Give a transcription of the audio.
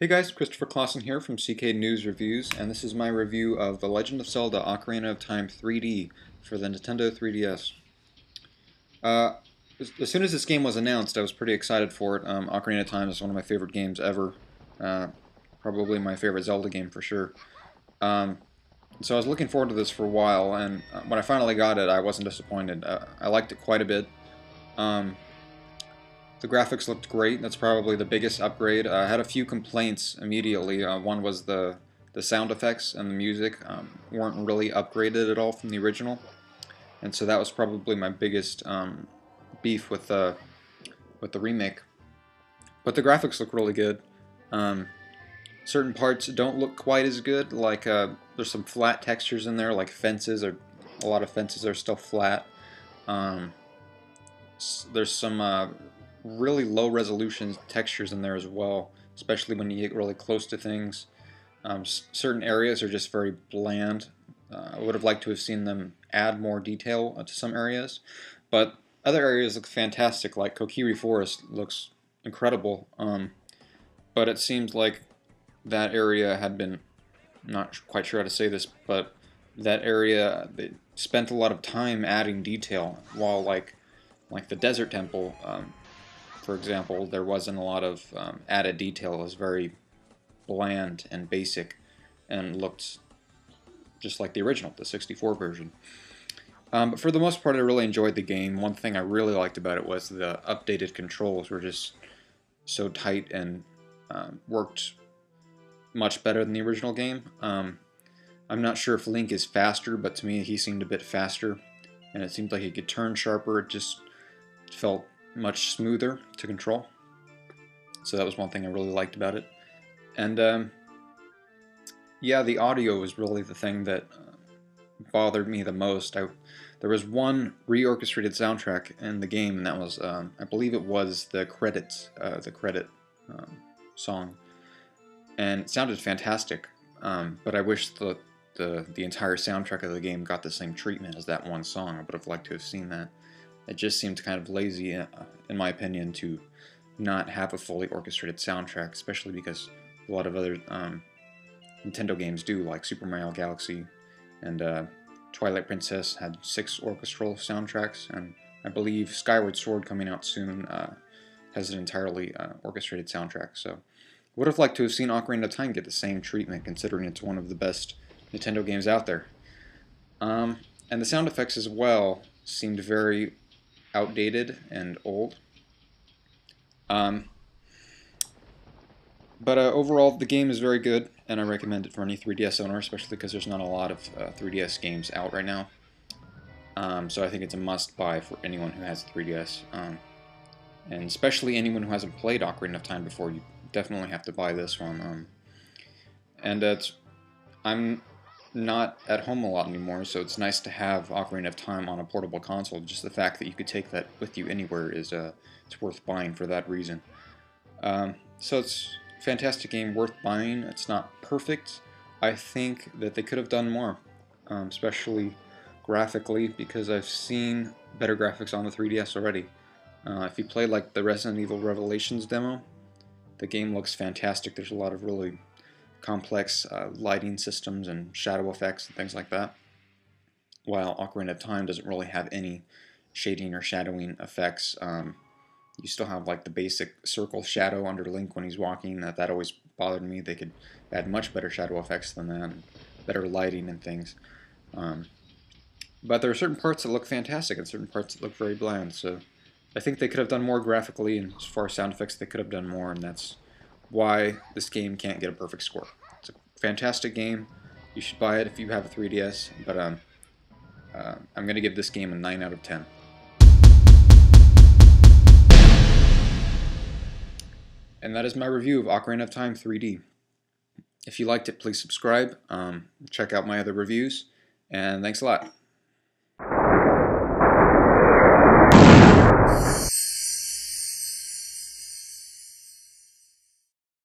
Hey guys, Christopher Clausen here from CKNewsReviews, and this is my review of The Legend of Zelda Ocarina of Time 3D for the Nintendo 3DS. Uh, as soon as this game was announced, I was pretty excited for it. Ocarina of Time is one of my favorite games ever. Uh, Probably my favorite Zelda game for sure. Um, so I was looking forward to this for a while, and when I finally got it, I wasn't disappointed. I liked it quite a bit. Um, The graphics looked great. That's probably the biggest upgrade. I had a few complaints immediately. One was the sound effects and the music weren't really upgraded at all from the original, and so that was probably my biggest beef with the remake. But the graphics look really good. Um, Certain parts don't look quite as good. Like there's some flat textures in there, like fences. Or a lot of fences are still flat. Um, there's some really low resolution textures in there as well, especially when you get really close to things. Certain areas are just very bland. I would have liked to have seen them add more detail to some areas, but other areas look fantastic, like Kokiri Forest looks incredible, but it seems like that area had been, not quite sure how to say this, but that area, they spent a lot of time adding detail, while like the Desert Temple, for example, there wasn't a lot of added detail. It was very bland and basic and looked just like the original, the 64 version. But for the most part, I really enjoyed the game. One thing I really liked about it was the updated controls were just so tight and worked much better than the original game. I'm not sure if Link is faster, but to me he seemed a bit faster, and it seemed like he could turn sharper. It just felt much smoother to control. So that was one thing I really liked about it. And yeah, the audio was really the thing that bothered me the most. There was one reorchestrated soundtrack in the game, and that was, I believe it was the credit song, and it sounded fantastic. But I wish the entire soundtrack of the game got the same treatment as that one song. I would have liked to have seen that. It just seemed kind of lazy, in my opinion, to not have a fully orchestrated soundtrack, especially because a lot of other Nintendo games do, like Super Mario Galaxy and Twilight Princess had 6 orchestral soundtracks, and I believe Skyward Sword, coming out soon, has an entirely orchestrated soundtrack. So would have liked to have seen Ocarina of Time get the same treatment, considering it's one of the best Nintendo games out there. And the sound effects as well seemed very outdated and old. Um, but overall, the game is very good, and I recommend it for any 3DS owner, especially because there's not a lot of 3DS games out right now. So I think it's a must-buy for anyone who has a 3DS, and especially anyone who hasn't played Ocarina of Time before. You definitely have to buy this one. I'm not at home a lot anymore, so it's nice to have Ocarina of Time on a portable console. Just the fact that you could take that with you anywhere is it's worth buying for that reason. So it's a fantastic game, worth buying. It's not perfect. I think that they could have done more, especially graphically, because I've seen better graphics on the 3DS already. If you play like the Resident Evil Revelations demo, the game looks fantastic. There's a lot of really complex lighting systems and shadow effects and things like that, while Ocarina of Time doesn't really have any shading or shadowing effects. You still have like the basic circle shadow under Link when he's walking. That always bothered me. They could add much better shadow effects than that, and better lighting and things. But there are certain parts that look fantastic and certain parts that look very bland, so I think they could have done more graphically, and as far as sound effects, they could have done more, and that's why this game can't get a perfect score. It's a fantastic game. You should buy it if you have a 3DS, but I'm going to give this game a 9 out of 10. And that is my review of Ocarina of Time 3D. If you liked it, please subscribe, check out my other reviews, and thanks a lot.